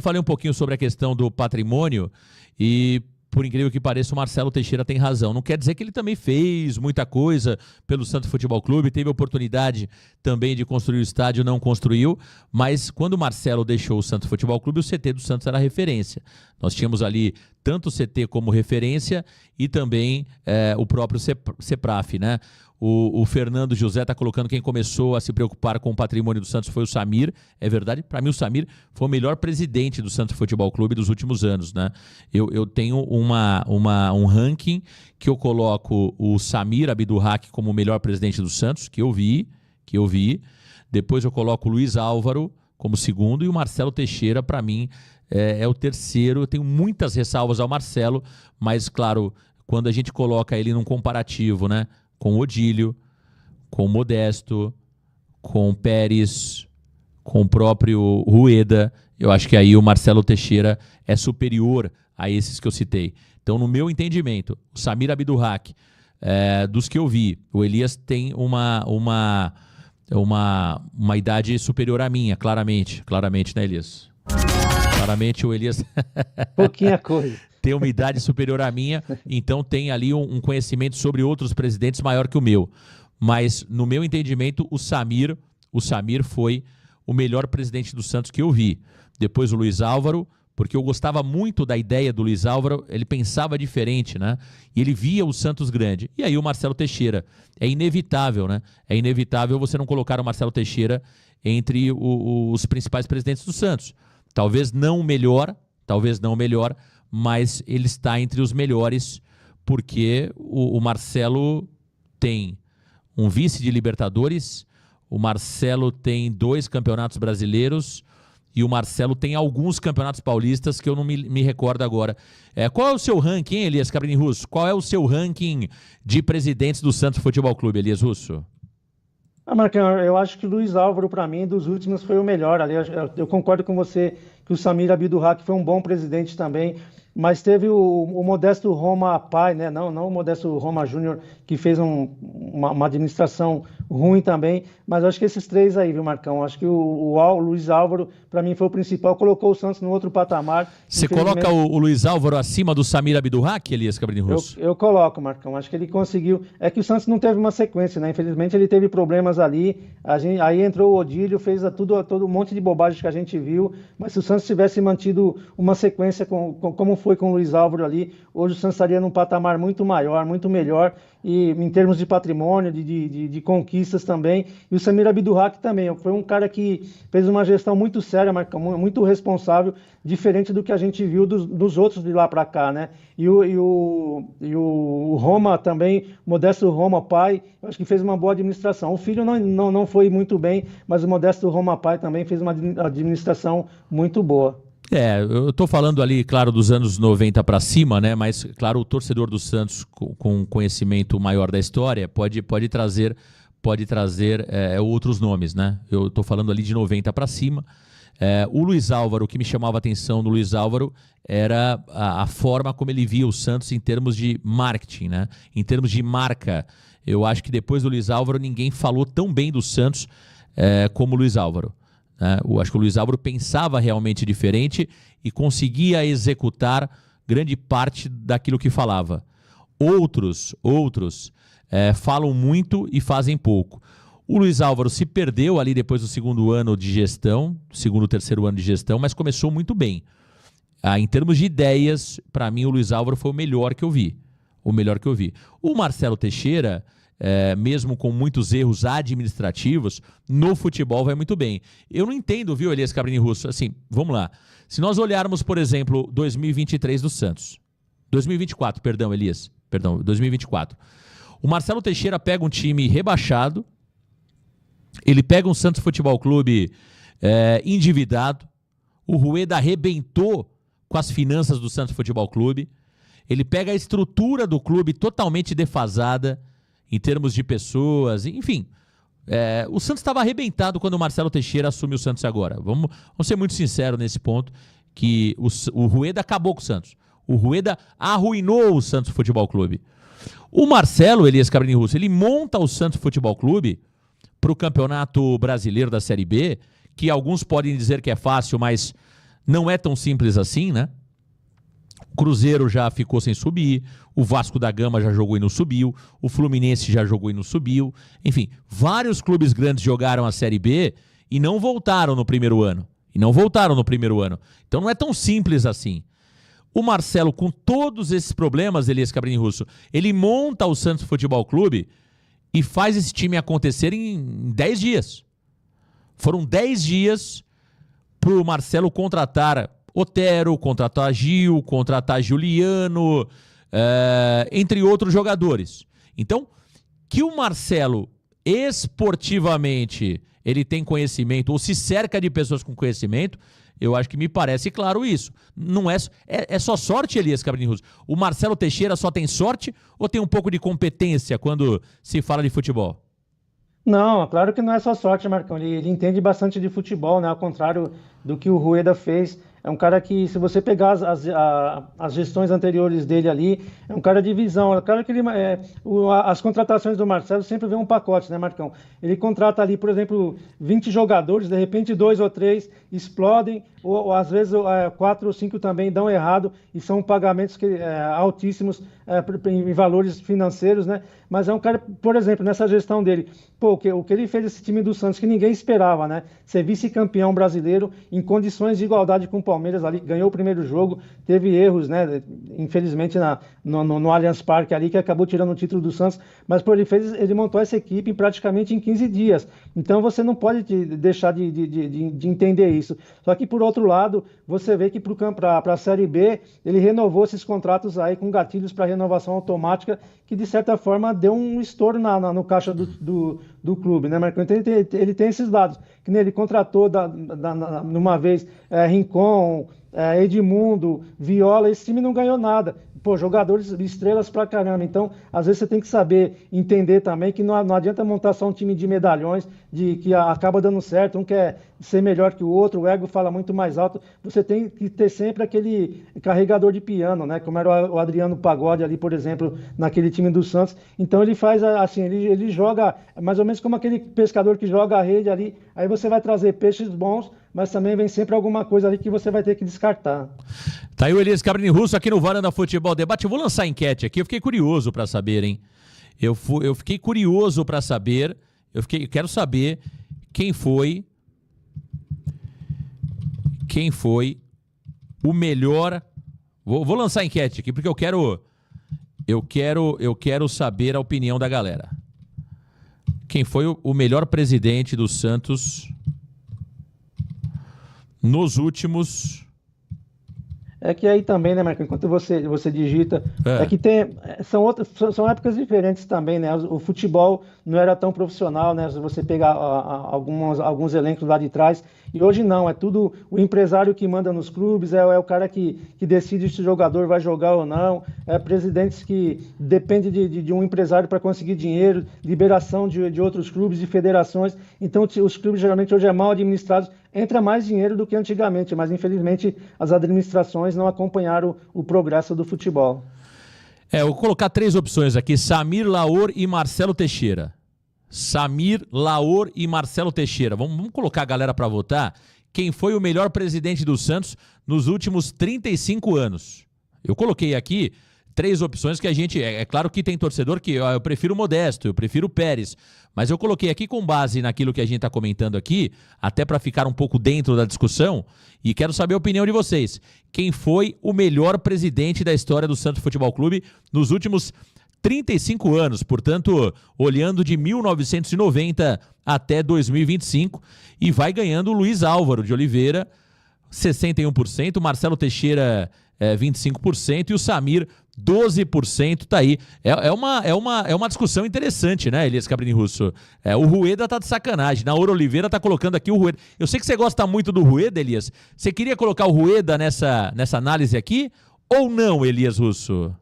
Falei um pouquinho sobre a questão do patrimônio e, por incrível que pareça, o Marcelo Teixeira tem razão. Não quer dizer que ele também fez muita coisa pelo Santos Futebol Clube, teve a oportunidade também de construir o estádio, não construiu, mas quando o Marcelo deixou o Santos Futebol Clube, o CT do Santos era referência. Nós tínhamos ali tanto o CT como referência e também o próprio CEPRAF, né? O Fernando José está colocando quem começou a se preocupar com o patrimônio do Santos foi o Samir. É verdade? Para mim, o Samir foi o melhor presidente do Santos Futebol Clube dos últimos anos, né? Eu tenho um ranking que eu coloco o Samir Abdurraqui como o melhor presidente do Santos, que eu vi. Depois eu coloco o Luiz Álvaro como segundo e o Marcelo Teixeira, para mim, é o terceiro. Eu tenho muitas ressalvas ao Marcelo, mas, claro, quando a gente coloca ele num comparativo, né? Com o Odílio, com o Modesto, com o Pérez, com o próprio Rueda, eu acho que aí o Marcelo Teixeira é superior a esses que eu citei. Então, no meu entendimento, o Samir Abdurraqui, dos que eu vi, o Elias tem uma idade superior à minha, claramente, né, Elias? Claramente o Elias... Pouquinha coisa. Tem uma idade superior à minha, então tem ali um conhecimento sobre outros presidentes maior que o meu. Mas, no meu entendimento, o Samir foi o melhor presidente do Santos que eu vi. Depois o Luiz Álvaro, porque eu gostava muito da ideia do Luiz Álvaro, ele pensava diferente, né? E ele via o Santos grande. E aí o Marcelo Teixeira. É inevitável, né? É inevitável você não colocar o Marcelo Teixeira entre os principais presidentes do Santos. Talvez não o melhor, mas ele está entre os melhores, porque o Marcelo tem um vice de Libertadores, o Marcelo tem 2 campeonatos brasileiros e o Marcelo tem alguns campeonatos paulistas que eu não me recordo agora. Qual é o seu ranking, hein, Elias Cabrini Russo? Qual é o seu ranking de presidentes do Santos Futebol Clube, Elias Russo? Marcão, eu acho que o Luiz Álvaro, para mim, dos últimos foi o melhor. Ali, eu concordo com você que o Samir Abdurraqui foi um bom presidente também, mas teve o Modesto Roma pai, né? Não o Modesto Roma Júnior, que fez uma administração ruim também, mas eu acho que esses 3 aí, viu, Marcão? Acho que o Luiz Álvaro, para mim, foi o principal, colocou o Santos no outro patamar. Você coloca o Luiz Álvaro acima do Samir Abdurraqui, Elias Cabrini Russo? Eu coloco, Marcão, acho que ele conseguiu. É que o Santos não teve uma sequência, né? Infelizmente ele teve problemas ali, aí entrou o Odílio, fez todo um monte de bobagem que a gente viu, mas se o Santos tivesse mantido uma sequência como foi com o Luiz Álvaro ali, hoje o Santos estaria num patamar muito maior, muito melhor, e em termos de patrimônio, de conquistas também. E o Samir Abdurraqui também, foi um cara que fez uma gestão muito séria, muito responsável, diferente do que a gente viu dos outros de lá para cá, né? E o Roma também, Modesto Roma pai, acho que fez uma boa administração. O filho não foi muito bem, mas o Modesto Roma pai também fez uma administração muito boa. Eu estou falando ali, claro, dos anos 90 para cima, né? Mas, claro, o torcedor do Santos com conhecimento maior da história pode trazer outros nomes, né? Eu estou falando ali de 90 para cima. O Luiz Álvaro, o que me chamava a atenção do Luiz Álvaro era a forma como ele via o Santos em termos de marketing, né? Em termos de marca. Eu acho que depois do Luiz Álvaro ninguém falou tão bem do Santos como o Luiz Álvaro. Eu acho que o Luiz Álvaro pensava realmente diferente e conseguia executar grande parte daquilo que falava. Outros falam muito e fazem pouco. O Luiz Álvaro se perdeu ali depois do segundo ano de gestão, terceiro ano de gestão, mas começou muito bem. Em termos de ideias, para mim o Luiz Álvaro foi o melhor que eu vi. O Marcelo Teixeira, mesmo com muitos erros administrativos, no futebol vai muito bem. Eu não entendo, viu, Elias Cabrini Russo? Assim, vamos lá. Se nós olharmos, por exemplo, 2023 do Santos. 2024, perdão, Elias. Perdão, 2024. O Marcelo Teixeira pega um time rebaixado, ele pega um Santos Futebol Clube endividado, o Rueda arrebentou com as finanças do Santos Futebol Clube, ele pega a estrutura do clube totalmente defasada, em termos de pessoas, enfim. O Santos estava arrebentado quando o Marcelo Teixeira assume o Santos agora. Vamos ser muito sinceros nesse ponto, que o Rueda acabou com o Santos. O Rueda arruinou o Santos Futebol Clube. O Marcelo, Elias Cabrini Russo, ele monta o Santos Futebol Clube para o Campeonato Brasileiro da Série B, que alguns podem dizer que é fácil, mas Não é tão simples assim, né? O Cruzeiro já ficou sem subir, o Vasco da Gama já jogou e não subiu, o Fluminense já jogou e não subiu. Enfim, vários clubes grandes jogaram a Série B e não voltaram no primeiro ano. Então não é tão simples assim. O Marcelo, com todos esses problemas, Elias Cabrini Russo, ele monta o Santos Futebol Clube e faz esse time acontecer em 10 dias. Foram 10 dias para o Marcelo contratar Otero, contratar Gil, contratar Juliano, entre outros jogadores. Então, que o Marcelo esportivamente ele tem conhecimento ou se cerca de pessoas com conhecimento, eu acho que me parece claro isso. Não é só sorte, Elias Cabrini Russo. O Marcelo Teixeira só tem sorte ou tem um pouco de competência quando se fala de futebol? Não, claro que não é só sorte, Marcão. Ele entende bastante de futebol, né? Ao contrário do que o Rueda fez. É um cara que, se você pegar as gestões anteriores dele ali, é um cara de visão. É claro que as contratações do Marcelo sempre vem um pacote, né, Marcão? Ele contrata ali, por exemplo, 20 jogadores, de repente 2 ou 3 explodem, ou às vezes 4 ou 5 também dão errado, e são pagamentos altíssimos em valores financeiros, né? Mas é um cara, por exemplo, nessa gestão dele, o que ele fez esse time do Santos, que ninguém esperava, né? Ser vice-campeão brasileiro em condições de igualdade com o Palmeiras ali, ganhou o primeiro jogo, teve erros, né? Infelizmente no Allianz Parque ali, que acabou tirando o título do Santos, mas ele montou essa equipe praticamente em 15 dias. Então você não pode deixar de entender isso. Só que por outro lado, você vê que para a Série B, ele renovou esses contratos aí com gatilhos para renovação automática, que de certa forma deu um estouro no caixa do clube, né, Marcão? Então ele tem esses dados, que ele contratou numa vez Rincon, Edmundo, Viola, esse time não ganhou nada. Pô, jogadores estrelas pra caramba. Então, às vezes você tem que saber entender também que não adianta montar só um time de medalhões, que acaba dando certo, um quer ser melhor que o outro, o ego fala muito mais alto. Você tem que ter sempre aquele carregador de piano, né? Como era o Adriano Pagode ali, por exemplo, naquele time do Santos. Então ele faz assim, ele joga mais ou menos como aquele pescador que joga a rede ali, aí você vai trazer peixes bons, mas também vem sempre alguma coisa ali que você vai ter que descartar. Tá aí o Elias Cabrini Russo aqui no Varanda Futebol Debate. Eu vou lançar a enquete aqui, eu fiquei curioso para saber, hein? Eu fiquei curioso para saber, eu quero saber quem foi o melhor. Vou lançar a enquete aqui porque eu quero saber a opinião da galera. Quem foi o melhor presidente do Santos nos últimos... É que aí também, né, Marcão, enquanto você digita, que são épocas diferentes também, né? O futebol não era tão profissional, né? Se você pegar alguns elencos lá de trás, e hoje não, é tudo o empresário que manda nos clubes, é o cara que decide se o jogador vai jogar ou não, presidentes que dependem de um empresário para conseguir dinheiro, liberação de outros clubes, de federações. Então os clubes geralmente hoje mal administrados, entra mais dinheiro do que antigamente, mas infelizmente as administrações não acompanharam o progresso do futebol. Eu vou colocar 3 opções aqui: Samir Laor e Marcelo Teixeira. Samir Laor e Marcelo Teixeira. Vamos colocar a galera para votar. Quem foi o melhor presidente do Santos nos últimos 35 anos? Eu coloquei aqui 3 opções que a gente... É claro que tem torcedor que eu prefiro o Modesto, eu prefiro o Pérez, mas eu coloquei aqui com base naquilo que a gente está comentando aqui, até para ficar um pouco dentro da discussão, e quero saber a opinião de vocês. Quem foi o melhor presidente da história do Santos Futebol Clube nos últimos 35 anos, portanto, olhando de 1990 até 2025, e vai ganhando o Luiz Álvaro de Oliveira, 61%, Marcelo Teixeira, 25%, e o Samir, 12%, tá aí. É uma discussão interessante, né, Elias Cabrini Russo? O Rueda tá de sacanagem. Naor Oliveira tá colocando aqui o Rueda. Eu sei que você gosta muito do Rueda, Elias. Você queria colocar o Rueda nessa análise aqui ou não, Elias Russo?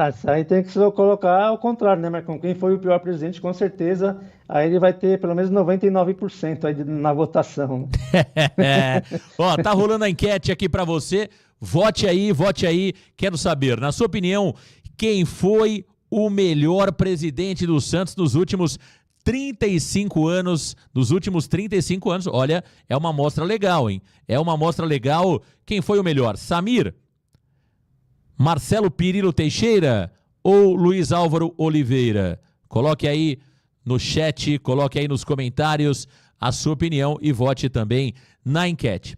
Isso aí tem que colocar ao contrário, né, Marcão? Quem foi o pior presidente, com certeza, aí ele vai ter pelo menos 99% aí na votação. Ó, tá rolando a enquete aqui pra você. Vote aí. Quero saber, na sua opinião, quem foi o melhor presidente do Santos nos últimos 35 anos, nos últimos 35 anos, olha, é uma amostra legal, hein? É uma amostra legal. Quem foi o melhor? Samir, Marcelo Pirillo Teixeira ou Luiz Álvaro Oliveira? Coloque aí no chat, coloque aí nos comentários a sua opinião e vote também na enquete.